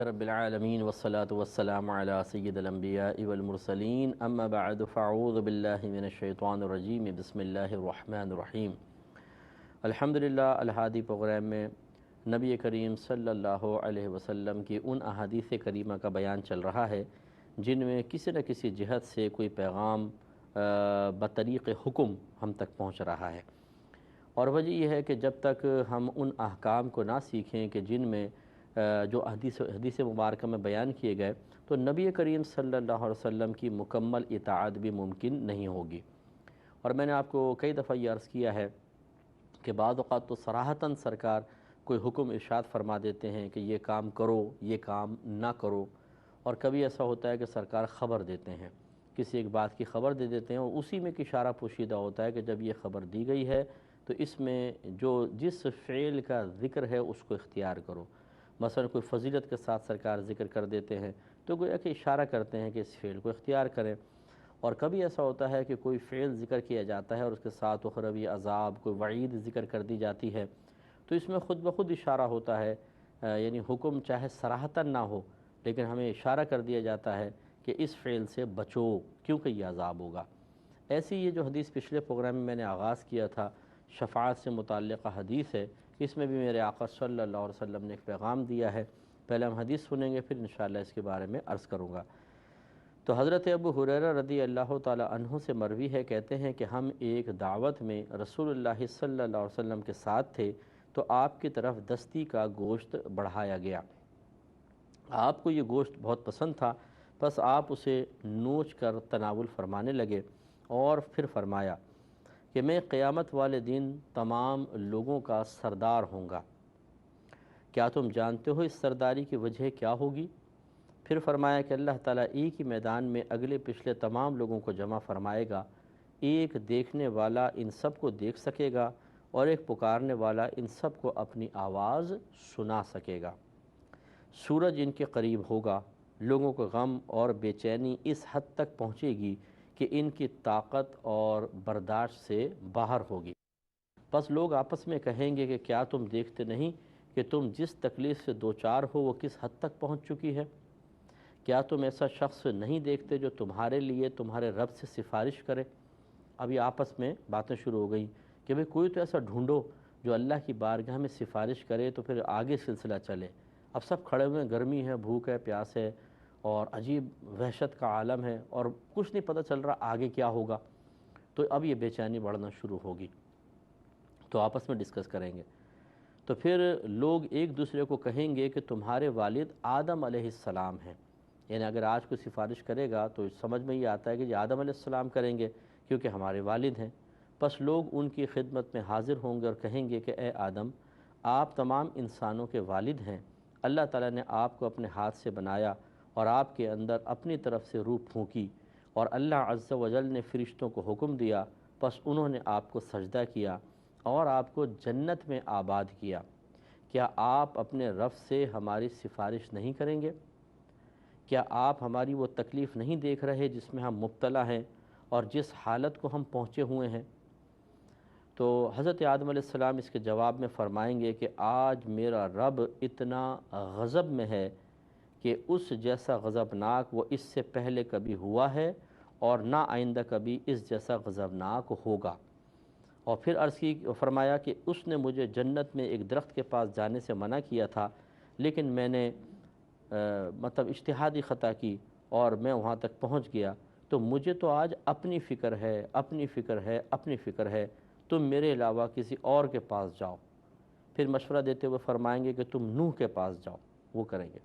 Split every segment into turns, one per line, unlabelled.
رب العالمین والصلاة والسلام علی سید الانبیاء والمرسلین اما بعد فاعوذ باللہ من الشیطان الرجیم بسم اللہ الرحمن الرحیم۔ الحمدللہ الہادی پروگرام میں نبی کریم صلی اللہ علیہ وسلم کی ان احادیث کریمہ کا بیان چل رہا ہے جن میں کسی نہ کسی جہت سے کوئی پیغام بطریق حکم ہم تک پہنچ رہا ہے، اور وجہ یہ ہے کہ جب تک ہم ان احکام کو نہ سیکھیں کہ جن میں جو حدیث مبارکہ میں بیان کیے گئے، تو نبی کریم صلی اللہ علیہ وسلم کی مکمل اطاعت بھی ممکن نہیں ہوگی۔ اور میں نے آپ کو کئی دفعہ یہ عرض کیا ہے کہ بعض اوقات تو صراحتاً سرکار کوئی حکم ارشاد فرما دیتے ہیں کہ یہ کام کرو، یہ کام نہ کرو، اور کبھی ایسا ہوتا ہے کہ سرکار خبر دیتے ہیں، کسی ایک بات کی خبر دے دیتے ہیں، اور اسی میں ایک اشارہ پوشیدہ ہوتا ہے کہ جب یہ خبر دی گئی ہے تو اس میں جس فعل کا ذکر ہے اس کو اختیار کرو۔ مثلا کوئی فضیلت کے ساتھ سرکار ذکر کر دیتے ہیں تو گویا کہ اشارہ کرتے ہیں کہ اس فعل کو اختیار کریں۔ اور کبھی ایسا ہوتا ہے کہ کوئی فعل ذکر کیا جاتا ہے اور اس کے ساتھ اخروی عذاب، کوئی وعید ذکر کر دی جاتی ہے، تو اس میں خود بخود اشارہ ہوتا ہے، یعنی حکم چاہے صراحتاً نہ ہو لیکن ہمیں اشارہ کر دیا جاتا ہے کہ اس فعل سے بچو کیونکہ یہ عذاب ہوگا۔ ایسی یہ جو حدیث پچھلے پروگرام میں نے آغاز کیا تھا، شفاعت سے متعلقہ حدیث ہے، اس میں بھی میرے آقا صلی اللہ علیہ وسلم نے ایک پیغام دیا ہے۔ پہلے ہم حدیث سنیں گے، پھر انشاءاللہ اس کے بارے میں عرض کروں گا۔ تو حضرت ابو ہریرہ رضی اللہ تعالی عنہ سے مروی ہے، کہتے ہیں کہ ہم ایک دعوت میں رسول اللہ صلی اللہ علیہ وسلم کے ساتھ تھے تو آپ کی طرف دستی کا گوشت بڑھایا گیا۔ آپ کو یہ گوشت بہت پسند تھا، بس آپ اسے نوچ کر تناول فرمانے لگے، اور پھر فرمایا کہ میں قیامت والے دن تمام لوگوں کا سردار ہوں گا۔ کیا تم جانتے ہو اس سرداری کی وجہ کیا ہوگی؟ پھر فرمایا کہ اللہ تعالیٰ ایک ہی میدان میں اگلے پچھلے تمام لوگوں کو جمع فرمائے گا، ایک دیکھنے والا ان سب کو دیکھ سکے گا اور ایک پکارنے والا ان سب کو اپنی آواز سنا سکے گا۔ سورج ان کے قریب ہوگا، لوگوں کو غم اور بے چینی اس حد تک پہنچے گی کہ ان کی طاقت اور برداشت سے باہر ہوگی۔ بس لوگ آپس میں کہیں گے کہ کیا تم دیکھتے نہیں کہ تم جس تکلیف سے دوچار ہو وہ کس حد تک پہنچ چکی ہے؟ کیا تم ایسا شخص نہیں دیکھتے جو تمہارے لیے تمہارے رب سے سفارش کرے؟ ابھی آپس میں باتیں شروع ہو گئیں کہ بھئی کوئی تو ایسا ڈھونڈو جو اللہ کی بارگاہ میں سفارش کرے تو پھر آگے سلسلہ چلے۔ اب سب کھڑے ہوئے ہیں، گرمی ہے، بھوک ہے، پیاس ہے، اور عجیب وحشت کا عالم ہے، اور کچھ نہیں پتہ چل رہا آگے کیا ہوگا، تو اب یہ بے چینی بڑھنا شروع ہوگی، تو آپس میں ڈسکس کریں گے۔ تو پھر لوگ ایک دوسرے کو کہیں گے کہ تمہارے والد آدم علیہ السلام ہیں، یعنی اگر آج کوئی سفارش کرے گا تو سمجھ میں یہ آتا ہے کہ یہ آدم علیہ السلام کریں گے کیونکہ ہمارے والد ہیں۔ پس لوگ ان کی خدمت میں حاضر ہوں گے اور کہیں گے کہ اے آدم، آپ تمام انسانوں کے والد ہیں، اللہ تعالیٰ نے آپ کو اپنے ہاتھ سے بنایا اور آپ کے اندر اپنی طرف سے روح پھونکی، اور اللہ عز و جل نے فرشتوں کو حکم دیا، پس انہوں نے آپ کو سجدہ کیا اور آپ کو جنت میں آباد کیا۔ کیا آپ اپنے رب سے ہماری سفارش نہیں کریں گے؟ کیا آپ ہماری وہ تکلیف نہیں دیکھ رہے جس میں ہم مبتلا ہیں اور جس حالت کو ہم پہنچے ہوئے ہیں؟ تو حضرت آدم علیہ السلام اس کے جواب میں فرمائیں گے کہ آج میرا رب اتنا غضب میں ہے کہ اس جیسا غضبناک وہ اس سے پہلے کبھی ہوا ہے اور نہ آئندہ کبھی اس جیسا غضبناک ہوگا۔ اور پھر عرض کی فرمایا کہ اس نے مجھے جنت میں ایک درخت کے پاس جانے سے منع کیا تھا، لیکن میں نے اجتہادی خطا کی اور میں وہاں تک پہنچ گیا، تو مجھے تو آج اپنی فکر ہے، اپنی فکر ہے، اپنی فکر ہے، تم میرے علاوہ کسی اور کے پاس جاؤ۔ پھر مشورہ دیتے ہوئے فرمائیں گے کہ تم نوح کے پاس جاؤ، وہ کریں گے۔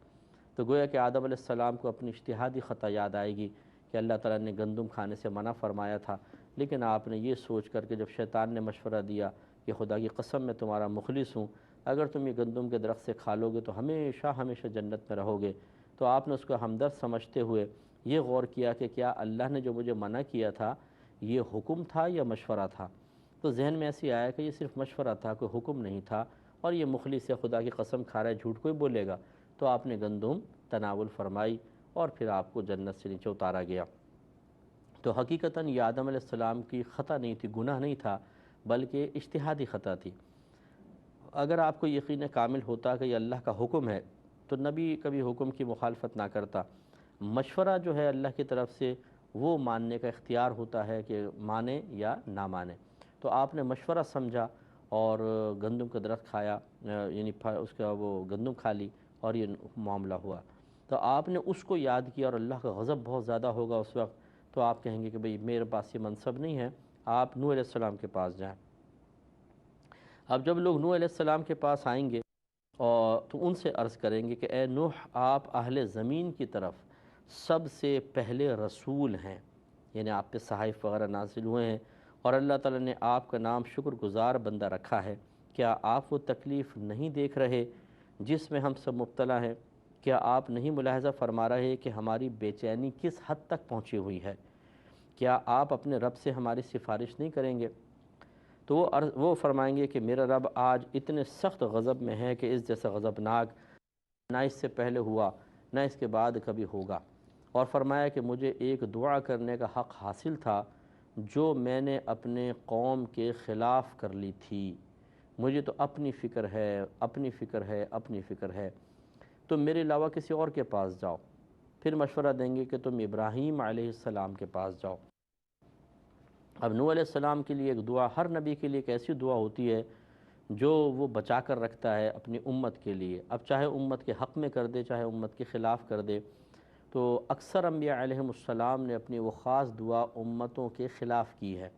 تو گویا کہ آدم علیہ السلام کو اپنی اجتہادی خطا یاد آئے گی کہ اللہ تعالیٰ نے گندم کھانے سے منع فرمایا تھا، لیکن آپ نے یہ سوچ کر کہ جب شیطان نے مشورہ دیا کہ خدا کی قسم میں تمہارا مخلص ہوں، اگر تم یہ گندم کے درخت سے کھا لو گے تو ہمیشہ ہمیشہ جنت میں رہو گے، تو آپ نے اس کو ہمدرد سمجھتے ہوئے یہ غور کیا کہ کیا اللہ نے جو مجھے منع کیا تھا یہ حکم تھا یا مشورہ تھا؟ تو ذہن میں ایسی آیا کہ یہ صرف مشورہ تھا، کوئی حکم نہیں تھا، اور یہ مخلص ہے، خدا کی قسم کھا رہا ہے، جھوٹ کوئی بولے گا۔ تو آپ نے گندم تناول فرمائی اور پھر آپ کو جنت سے نیچے اتارا گیا۔ تو حقیقتاً یہ آدم علیہ السلام کی خطا نہیں تھی، گناہ نہیں تھا، بلکہ اجتہادی خطا تھی۔ اگر آپ کو یقین کامل ہوتا کہ یہ اللہ کا حکم ہے تو نبی کبھی حکم کی مخالفت نہ کرتا۔ مشورہ جو ہے اللہ کی طرف سے وہ ماننے کا اختیار ہوتا ہے کہ مانے یا نہ مانے۔ تو آپ نے مشورہ سمجھا اور گندم کا درخت کھایا، یعنی اس کا وہ گندم کھا لی اور یہ معاملہ ہوا، تو آپ نے اس کو یاد کیا اور اللہ کا غضب بہت زیادہ ہوگا اس وقت، تو آپ کہیں گے کہ بھئی میرے پاس یہ منصب نہیں ہے، آپ نوح علیہ السلام کے پاس جائیں۔ اب جب لوگ نوح علیہ السلام کے پاس آئیں گے اور تو ان سے عرض کریں گے کہ اے نوح، آپ اہل زمین کی طرف سب سے پہلے رسول ہیں، یعنی آپ پہ صحائف وغیرہ نازل ہوئے ہیں اور اللہ تعالیٰ نے آپ کا نام شکر گزار بندہ رکھا ہے۔ کیا آپ وہ تکلیف نہیں دیکھ رہے جس میں ہم سب مبتلا ہیں؟ کیا آپ نہیں ملاحظہ فرما رہے کہ ہماری بے چینی کس حد تک پہنچی ہوئی ہے؟ کیا آپ اپنے رب سے ہماری سفارش نہیں کریں گے؟ تو وہ فرمائیں گے کہ میرا رب آج اتنے سخت غضب میں ہے کہ اس جیسا غضبناک نہ اس سے پہلے ہوا نہ اس کے بعد کبھی ہوگا۔ اور فرمایا کہ مجھے ایک دعا کرنے کا حق حاصل تھا جو میں نے اپنے قوم کے خلاف کر لی تھی، مجھے تو اپنی فکر ہے، اپنی فکر ہے، اپنی فکر ہے، تم میرے علاوہ کسی اور کے پاس جاؤ۔ پھر مشورہ دیں گے کہ تم ابراہیم علیہ السلام کے پاس جاؤ۔ اب نوح علیہ السلام کے لیے ایک دعا، ہر نبی کے لیے ایک ایسی دعا ہوتی ہے جو وہ بچا کر رکھتا ہے اپنی امت کے لیے، اب چاہے امت کے حق میں کر دے چاہے امت کے خلاف کر دے۔ تو اکثر انبیاء علیہم السلام نے اپنی وہ خاص دعا امتوں کے خلاف کی ہے۔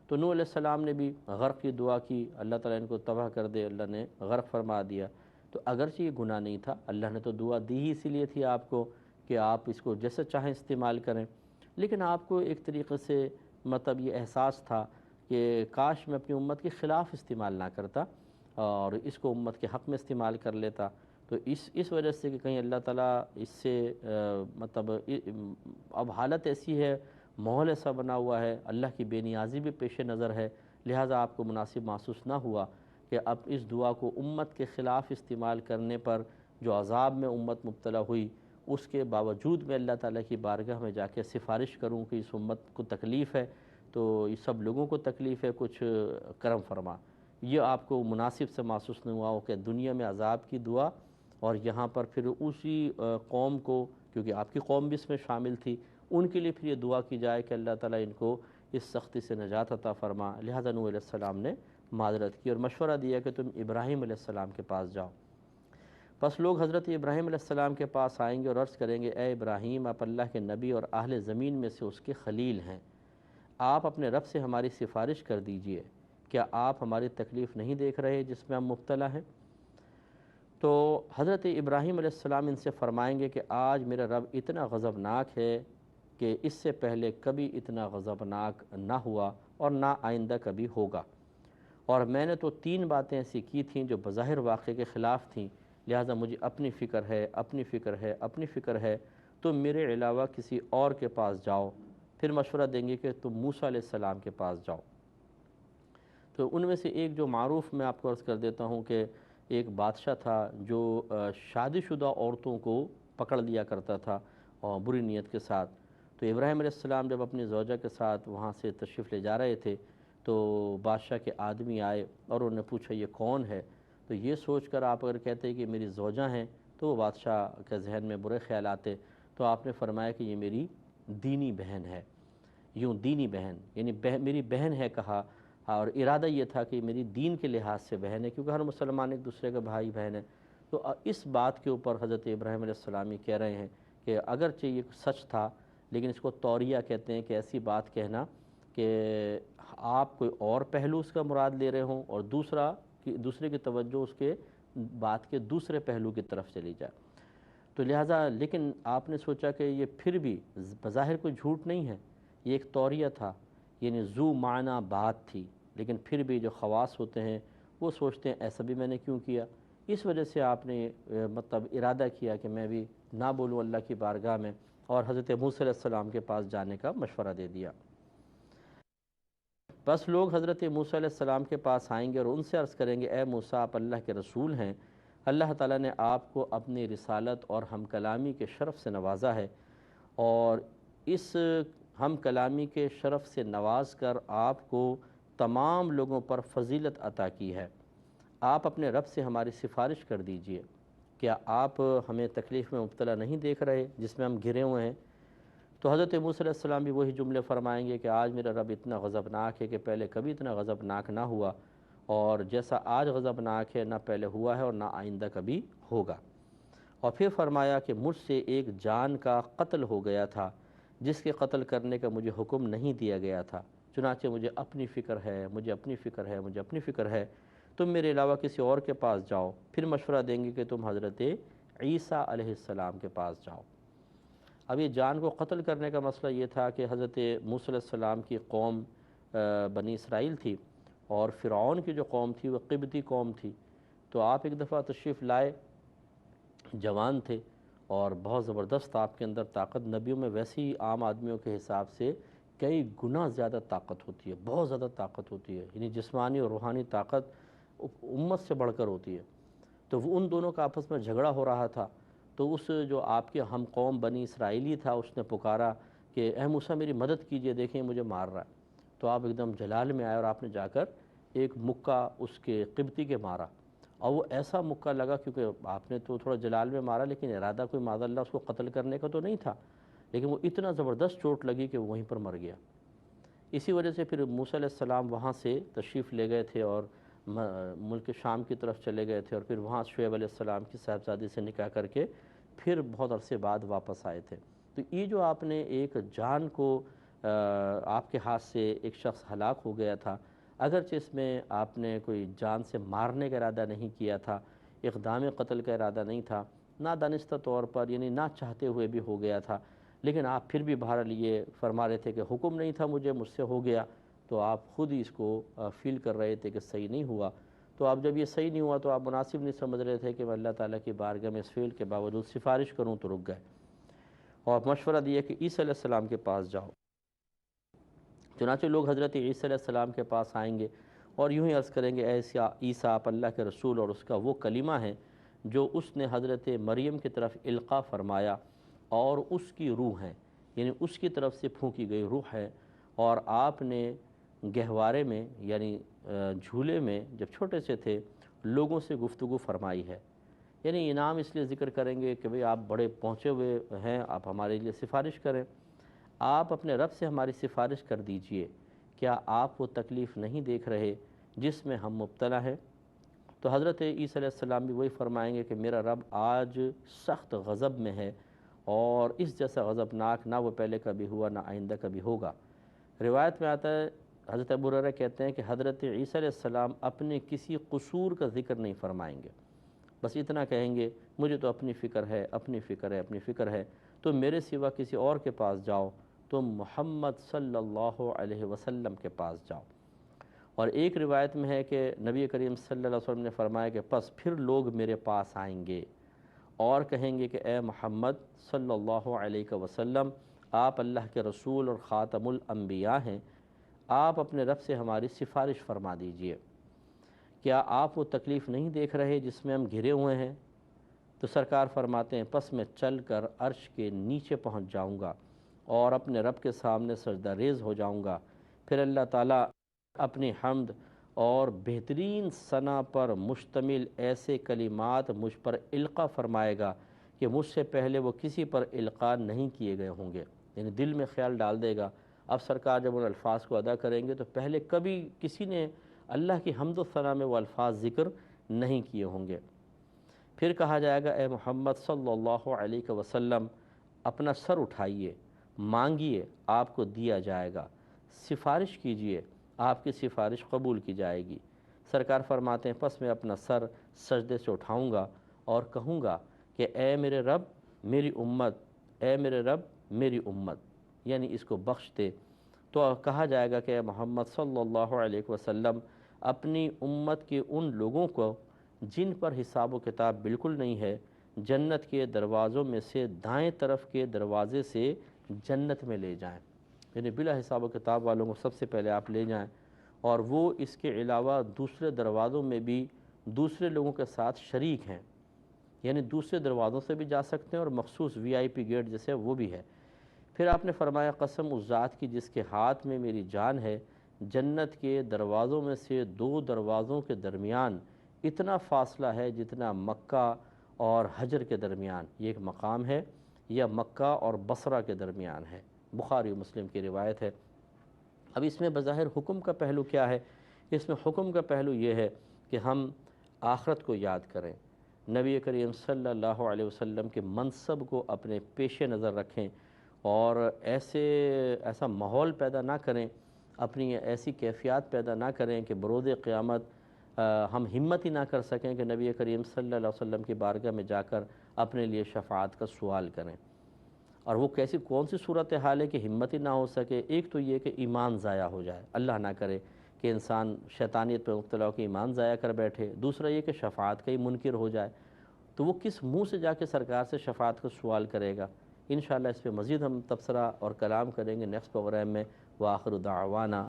تو نوح علیہ السلام نے بھی غرق کی دعا کی، اللہ تعالیٰ ان کو تباہ کر دے، اللہ نے غرق فرما دیا۔ تو اگرچہ یہ گناہ نہیں تھا، اللہ نے تو دعا دی ہی اسی لیے تھی آپ کو کہ آپ اس کو جیسے چاہیں استعمال کریں، لیکن آپ کو ایک طریقے سے مطلب یہ احساس تھا کہ کاش میں اپنی امت کے خلاف استعمال نہ کرتا اور اس کو امت کے حق میں استعمال کر لیتا۔ تو اس وجہ سے کہ کہیں اللہ تعالیٰ اس سے مطلب اب حالت ایسی ہے، ماحول ایسا بنا ہوا ہے، اللہ کی بے نیازی بھی پیش نظر ہے، لہٰذا آپ کو مناسب محسوس نہ ہوا کہ اب اس دعا کو امت کے خلاف استعمال کرنے پر جو عذاب میں امت مبتلا ہوئی، اس کے باوجود میں اللہ تعالیٰ کی بارگاہ میں جا کے سفارش کروں کہ اس امت کو تکلیف ہے، تو یہ سب لوگوں کو تکلیف ہے، کچھ کرم فرما۔ یہ آپ کو مناسب سے محسوس نہیں ہوا ہو کہ دنیا میں عذاب کی دعا اور یہاں پر پھر اسی قوم کو، کیونکہ آپ کی قوم بھی اس میں شامل تھی، ان کے لیے پھر یہ دعا کی جائے کہ اللہ تعالیٰ ان کو اس سختی سے نجات عطا فرما۔ لہذا نوح علیہ السلام نے معذرت کی اور مشورہ دیا کہ تم ابراہیم علیہ السلام کے پاس جاؤ۔ پس لوگ حضرت ابراہیم علیہ السلام کے پاس آئیں گے اور عرض کریں گے اے ابراہیم، آپ اللہ کے نبی اور اہل زمین میں سے اس کے خلیل ہیں، آپ اپنے رب سے ہماری سفارش کر دیجئے، کیا آپ ہماری تکلیف نہیں دیکھ رہے جس میں ہم مبتلا ہیں؟ تو حضرت ابراہیم علیہ السلام ان سے فرمائیں گے کہ آج میرا رب اتنا غضبناک ہے کہ اس سے پہلے کبھی اتنا غضبناک نہ ہوا اور نہ آئندہ کبھی ہوگا، اور میں نے تو 3 باتیں ایسی کی تھیں جو بظاہر واقعے کے خلاف تھیں، لہٰذا مجھے اپنی فکر ہے، اپنی فکر ہے، اپنی فکر ہے، تم میرے علاوہ کسی اور کے پاس جاؤ۔ پھر مشورہ دیں گے کہ تم موسیٰ علیہ السلام کے پاس جاؤ۔ تو ان میں سے ایک جو معروف میں آپ کو عرض کر دیتا ہوں کہ ایک بادشاہ تھا جو شادی شدہ عورتوں کو پکڑ لیا کرتا تھا اور بری نیت کے ساتھ۔ تو ابراہیم علیہ السلام جب اپنی زوجہ کے ساتھ وہاں سے تشریف لے جا رہے تھے تو بادشاہ کے آدمی آئے اور انہوں نے پوچھا یہ کون ہے؟ تو یہ سوچ کر آپ اگر کہتے کہ میری زوجہ ہیں تو وہ بادشاہ کے ذہن میں برے خیال آتے، تو آپ نے فرمایا کہ یہ میری دینی بہن ہے، یوں دینی بہن، یعنی میری بہن ہے کہا، اور ارادہ یہ تھا کہ میری دین کے لحاظ سے بہن ہے، کیونکہ ہر مسلمان ایک دوسرے کا بھائی بہن ہے۔ تو اس بات کے اوپر حضرت ابراہیم علیہ السلام یہ کہہ رہے ہیں کہ اگرچہ یہ سچ تھا لیکن اس کو توریہ کہتے ہیں کہ ایسی بات کہنا کہ آپ کوئی اور پہلو اس کا مراد لے رہے ہوں اور دوسرے کی توجہ اس کے بات کے دوسرے پہلو کی طرف چلی جائے۔ تو لہٰذا لیکن آپ نے سوچا کہ یہ پھر بھی بظاہر کوئی جھوٹ نہیں ہے، یہ ایک توریہ تھا، یعنی ذو معنی بات تھی، لیکن پھر بھی جو خواص ہوتے ہیں وہ سوچتے ہیں ایسا بھی میں نے کیوں کیا، اس وجہ سے آپ نے مطلب ارادہ کیا کہ میں بھی نہ بولوں اللہ کی بارگاہ میں، اور حضرت موسیٰ علیہ السلام کے پاس جانے کا مشورہ دے دیا۔ بس لوگ حضرت موسیٰ علیہ السلام کے پاس آئیں گے اور ان سے عرض کریں گے اے موسیٰ، آپ اللہ کے رسول ہیں، اللہ تعالیٰ نے آپ کو اپنی رسالت اور ہم کلامی کے شرف سے نوازا ہے، اور اس ہم کلامی کے شرف سے نواز کر آپ کو تمام لوگوں پر فضیلت عطا کی ہے، آپ اپنے رب سے ہماری سفارش کر دیجئے، کیا آپ ہمیں تکلیف میں مبتلا نہیں دیکھ رہے جس میں ہم گھرے ہوئے ہیں؟ تو حضرت موسیٰ علیہ السلام بھی وہی جملے فرمائیں گے کہ آج میرا رب اتنا غضبناک ہے کہ پہلے کبھی اتنا غضبناک نہ ہوا، اور جیسا آج غضبناک ہے نہ پہلے ہوا ہے اور نہ آئندہ کبھی ہوگا۔ اور پھر فرمایا کہ مجھ سے ایک جان کا قتل ہو گیا تھا جس کے قتل کرنے کا مجھے حکم نہیں دیا گیا تھا، چنانچہ مجھے اپنی فکر ہے، مجھے اپنی فکر ہے، مجھے اپنی فکر ہے، تم میرے علاوہ کسی اور کے پاس جاؤ، پھر مشورہ دیں گے کہ تم حضرت عیسیٰ علیہ السلام کے پاس جاؤ۔ اب یہ جان کو قتل کرنے کا مسئلہ یہ تھا کہ حضرت موسیٰ علیہ السلام کی قوم بنی اسرائیل تھی، اور فرعون کی جو قوم تھی وہ قبطی قوم تھی۔ تو آپ ایک دفعہ تشریف لائے، جوان تھے اور بہت زبردست آپ کے اندر طاقت، نبیوں میں ویسے ہی عام آدمیوں کے حساب سے کئی گنا زیادہ طاقت ہوتی ہے، بہت زیادہ طاقت ہوتی ہے، یعنی جسمانی اور روحانی طاقت امت سے بڑھ کر ہوتی ہے۔ تو وہ ان دونوں کا آپس میں جھگڑا ہو رہا تھا، تو اس جو آپ کے ہم قوم بنی اسرائیلی تھا اس نے پکارا کہ اے موسیٰ میری مدد کیجئے، دیکھیں مجھے مار رہا ہے۔ تو آپ ایک دم جلال میں آئے اور آپ نے جا کر ایک مکہ اس کے قبطی کے مارا، اور وہ ایسا مکہ لگا، کیونکہ آپ نے تو تھوڑا جلال میں مارا لیکن ارادہ کوئی معاذ اللہ اس کو قتل کرنے کا تو نہیں تھا، لیکن وہ اتنا زبردست چوٹ لگی کہ وہ وہیں پر مر گیا۔ اسی وجہ سے پھر موسیٰ علیہ السلام وہاں سے تشریف لے گئے تھے اور ملک شام کی طرف چلے گئے تھے، اور پھر وہاں شعیب علیہ السلام کی صاحبزادی سے نکاح کر کے پھر بہت عرصے بعد واپس آئے تھے۔ تو یہ جو آپ نے ایک جان کو آپ کے ہاتھ سے ایک شخص ہلاک ہو گیا تھا، اگرچہ اس میں آپ نے کوئی جان سے مارنے کا ارادہ نہیں کیا تھا، اقدام قتل کا ارادہ نہیں تھا، نادانستہ طور پر یعنی نہ چاہتے ہوئے بھی ہو گیا تھا، لیکن آپ پھر بھی بہرحال یہ فرما رہے تھے کہ حکم نہیں تھا مجھ سے ہو گیا، تو آپ خود ہی اس کو فیل کر رہے تھے کہ صحیح نہیں ہوا۔ تو آپ جب یہ صحیح نہیں ہوا تو آپ مناسب نہیں سمجھ رہے تھے کہ میں اللہ تعالیٰ کی بارگاہ میں اس فعل کے باوجود سفارش کروں، تو رک گئے اور مشورہ دیا کہ عیسیٰ علیہ السلام کے پاس جاؤ۔ چنانچہ لوگ حضرت عیسیٰ علیہ السلام کے پاس آئیں گے اور یوں ہی عرض کریں گے اے عیسیٰ آپ اللہ کے رسول اور اس کا وہ کلمہ ہے جو اس نے حضرت مریم کی طرف القاء فرمایا، اور اس کی روح ہے، یعنی اس کی طرف سے پھونکی گئی روح ہے، اور آپ نے گہوارے میں یعنی جھولے میں جب چھوٹے سے تھے لوگوں سے گفتگو فرمائی ہے۔ یعنی انعام اس لیے ذکر کریں گے کہ بھئی آپ بڑے پہنچے ہوئے ہیں، آپ ہمارے لیے سفارش کریں، آپ اپنے رب سے ہماری سفارش کر دیجئے، کیا آپ وہ تکلیف نہیں دیکھ رہے جس میں ہم مبتلا ہیں؟ تو حضرت عیسیٰ علیہ السلام بھی وہی فرمائیں گے کہ میرا رب آج سخت غضب میں ہے، اور اس جیسا غضبناک نہ وہ پہلے کبھی ہوا نہ آئندہ کبھی ہوگا۔ روایت میں آتا ہے، حضرت ابو ہریرہ کہتے ہیں کہ حضرت عیسیٰ علیہ السلام اپنے کسی قصور کا ذکر نہیں فرمائیں گے، بس اتنا کہیں گے مجھے تو اپنی فکر ہے، اپنی فکر ہے، اپنی فکر ہے، تو میرے سوا کسی اور کے پاس جاؤ، تم محمد صلی اللہ علیہ وسلم کے پاس جاؤ۔ اور ایک روایت میں ہے کہ نبی کریم صلی اللہ علیہ وسلم نے فرمایا کہ پس پھر لوگ میرے پاس آئیں گے اور کہیں گے کہ اے محمد صلی اللہ علیہ وسلم، آپ اللہ کے رسول اور خاتم الانبیاء ہیں، آپ اپنے رب سے ہماری سفارش فرما دیجئے، کیا آپ وہ تکلیف نہیں دیکھ رہے جس میں ہم گھرے ہوئے ہیں؟ تو سرکار فرماتے ہیں پس میں چل کر عرش کے نیچے پہنچ جاؤں گا اور اپنے رب کے سامنے سجدہ ریز ہو جاؤں گا، پھر اللہ تعالیٰ اپنی حمد اور بہترین ثنا پر مشتمل ایسے کلمات مجھ پر القاء فرمائے گا کہ مجھ سے پہلے وہ کسی پر القاء نہیں کیے گئے ہوں گے، یعنی دل میں خیال ڈال دے گا۔ اب سرکار جب ان الفاظ کو ادا کریں گے تو پہلے کبھی کسی نے اللہ کی حمد و ثنا میں وہ الفاظ ذکر نہیں کیے ہوں گے۔ پھر کہا جائے گا اے محمد صلی اللہ علیہ وسلم، اپنا سر اٹھائیے، مانگیے، آپ کو دیا جائے گا، سفارش کیجئے، آپ کی سفارش قبول کی جائے گی۔ سرکار فرماتے ہیں پس میں اپنا سر سجدے سے اٹھاؤں گا اور کہوں گا کہ اے میرے رب میری امت، اے میرے رب میری امت، یعنی اس کو بخش دے۔ تو کہا جائے گا کہ اے محمد صلی اللہ علیہ وسلم، اپنی امت کے ان لوگوں کو جن پر حساب و کتاب بالکل نہیں ہے، جنت کے دروازوں میں سے دائیں طرف کے دروازے سے جنت میں لے جائیں، یعنی بلا حساب و کتاب والوں کو سب سے پہلے آپ لے جائیں، اور وہ اس کے علاوہ دوسرے دروازوں میں بھی دوسرے لوگوں کے ساتھ شریک ہیں، یعنی دوسرے دروازوں سے بھی جا سکتے ہیں اور مخصوص VIP گیٹ جیسے وہ بھی ہے۔ پھر آپ نے فرمایا قسم اس ذات کی جس کے ہاتھ میں میری جان ہے، جنت کے دروازوں میں سے دو دروازوں کے درمیان اتنا فاصلہ ہے جتنا مکہ اور حجر کے درمیان یہ ایک مقام ہے، یا مکہ اور بصرہ کے درمیان ہے، بخاری و مسلم کی روایت ہے۔ اب اس میں بظاہر حکم کا پہلو کیا ہے؟ اس میں حکم کا پہلو یہ ہے کہ ہم آخرت کو یاد کریں، نبی کریم صلی اللہ علیہ وسلم کے منصب کو اپنے پیش نظر رکھیں، اور ایسا ماحول پیدا نہ کریں، اپنی ایسی کیفیات پیدا نہ کریں کہ بروز قیامت ہم ہمت ہی نہ کر سکیں کہ نبی کریم صلی اللہ علیہ وسلم کی بارگاہ میں جا کر اپنے لیے شفاعت کا سوال کریں۔ اور وہ کون سی صورتحال ہے کہ ہمت ہی نہ ہو سکے؟ ایک تو یہ کہ ایمان ضائع ہو جائے، اللہ نہ کرے کہ انسان شیطانیت پہ مبتلا ہو کے ایمان ضائع کر بیٹھے۔ دوسرا یہ کہ شفاعت کا ہی منکر ہو جائے، تو وہ کس منہ سے جا کے سرکار سے شفاعت کا سوال کرے گا؟ انشاءاللہ اس پہ مزید ہم تبصرہ اور کلام کریں گے نیکسٹ پروگرام میں۔ وآخر دعوانا